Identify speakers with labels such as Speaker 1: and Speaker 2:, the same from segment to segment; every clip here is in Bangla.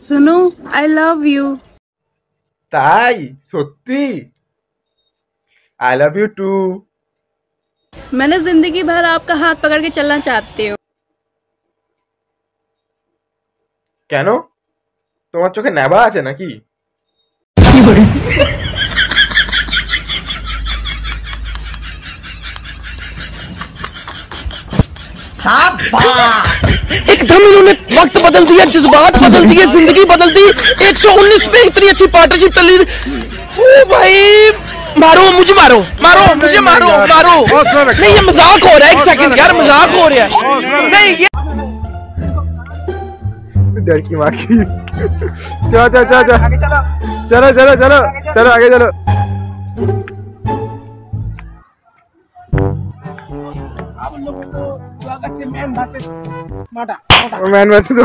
Speaker 1: सुनो, आई लव यू।
Speaker 2: তাই সত্যি? I love you too.
Speaker 1: मैंने जिंदगी भर आपका हाथ पकड़ के चलना चाहती हूँ।
Speaker 2: কেন, তোমার চোখে নেবা আছে নাকি?
Speaker 3: शाबाश! एकदम इन्होंने वक्त बदल दिया, जज्बात बदल दिए, जिंदगी बदल दी। 119 में इतनी अच्छी पार्टनरशिप चली। ओ भाई, मारो मुझे, मारो मारो मुझे, मारो मारो। नहीं, ये मजाक हो रहा है। एक सेकंड यार, मजाक हो रहा है। नहीं, ये
Speaker 2: डर की माँ की। चलो चलो चलो चलो चलो चलो चलो चलो आगे चलो।
Speaker 4: आप लोगों को स्वागत है मैन वर्सेस माटा।
Speaker 2: मैन वर्सेस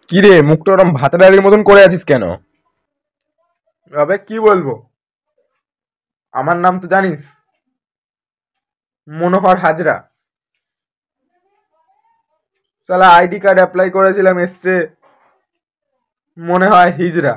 Speaker 2: কি রে, মুখটা ওরম ভাতের ডালির মতন করে আছিস কেন? আবে কি বলবো, আমার নাম তো জানিস, মনোহর হাজরা। সালা আইডি কার্ড অ্যাপ্লাই করেছিলাম, এসছে মনে হয় হিজরা।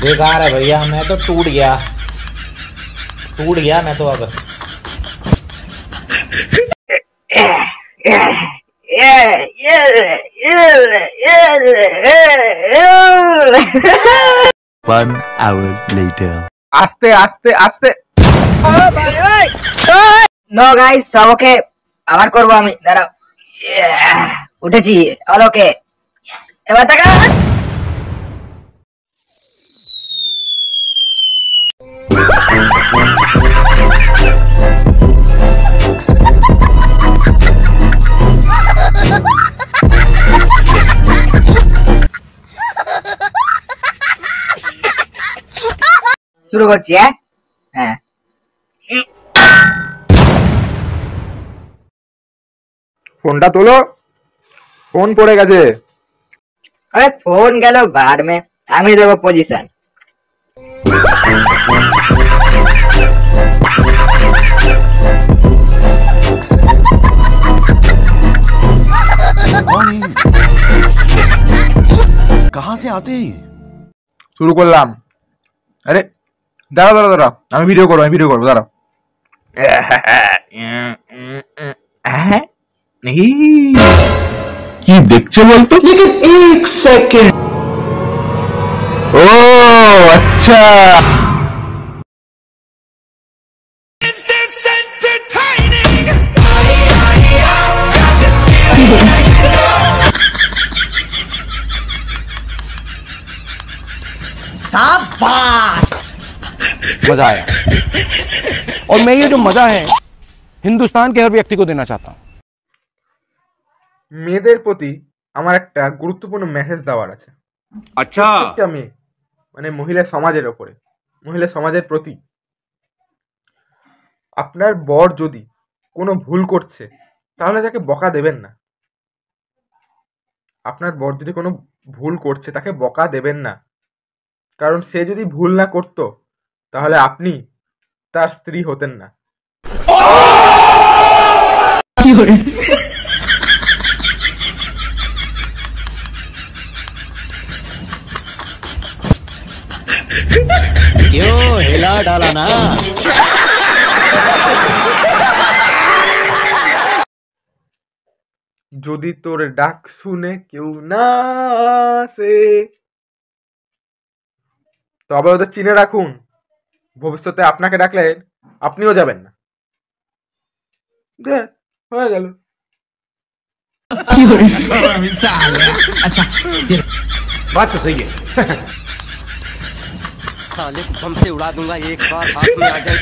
Speaker 5: बेकार है भैया, मैं तो टूट गया मैं तो अब।
Speaker 6: One hour later.
Speaker 2: আস্তে আস্তে আস্তে।
Speaker 7: নো গাইস, সব ওকে, আবার করবো আমি, দাঁড়াও। উঠেছি, অল ওকে। এবার টাকা শুরু করছি। হ্যাঁ,
Speaker 2: ফোনটা তোলো, ফোন পড়ে গেছে।
Speaker 7: আরে ফোন গেল বাদ মে, আমি দেবো পজিশন।
Speaker 6: कहाँ से आते हैं?
Speaker 2: শুরু করলাম। আরে দাঁড়াও দাঁড়াও দাঁড়াও, আমি ভিডিও করবো দাঁড়াও। কি দেখছো বলতো?
Speaker 3: एक सेकंड।
Speaker 2: ও আচ্ছা,
Speaker 3: शाबाश!
Speaker 8: मजा आया, और मैं ये जो मजा है हिंदुस्तान के हर व्यक्ति को देना चाहता हूँ।
Speaker 2: মেয়েদের প্রতি আমার একটা গুরুত্বপূর্ণ মেসেজ দেওয়ার আছে।
Speaker 8: अच्छा,
Speaker 2: প্রত্যেকটা মেয়ে, মানে মহিলা সমাজের ওপরে, মহিলা সমাজের প্রতি, আপনার বর যদি কোনো ভুল করছে তাহলে তাকে বকা দেবেন না। আপনার বর যদি কোনো ভুল করছে তাকে বকা দেবেন না, কারণ সে যদি ভুল না করতো তাহলে আপনি তার স্ত্রী হতেন না।
Speaker 5: क्यों हिला डाला ना?
Speaker 2: যদি তোর ডাক শুনে কেউ না আসে, তবে ওদের চিনে রাখুন, ভবিষ্যতে আপনাকে ডাকলে আপনিও যাবেন না। হয়ে গেল।
Speaker 3: अच्छा,
Speaker 5: बात तो सही है।
Speaker 3: साले को बम से उड़ा दूंगा एक बार हाथ में आ जाए।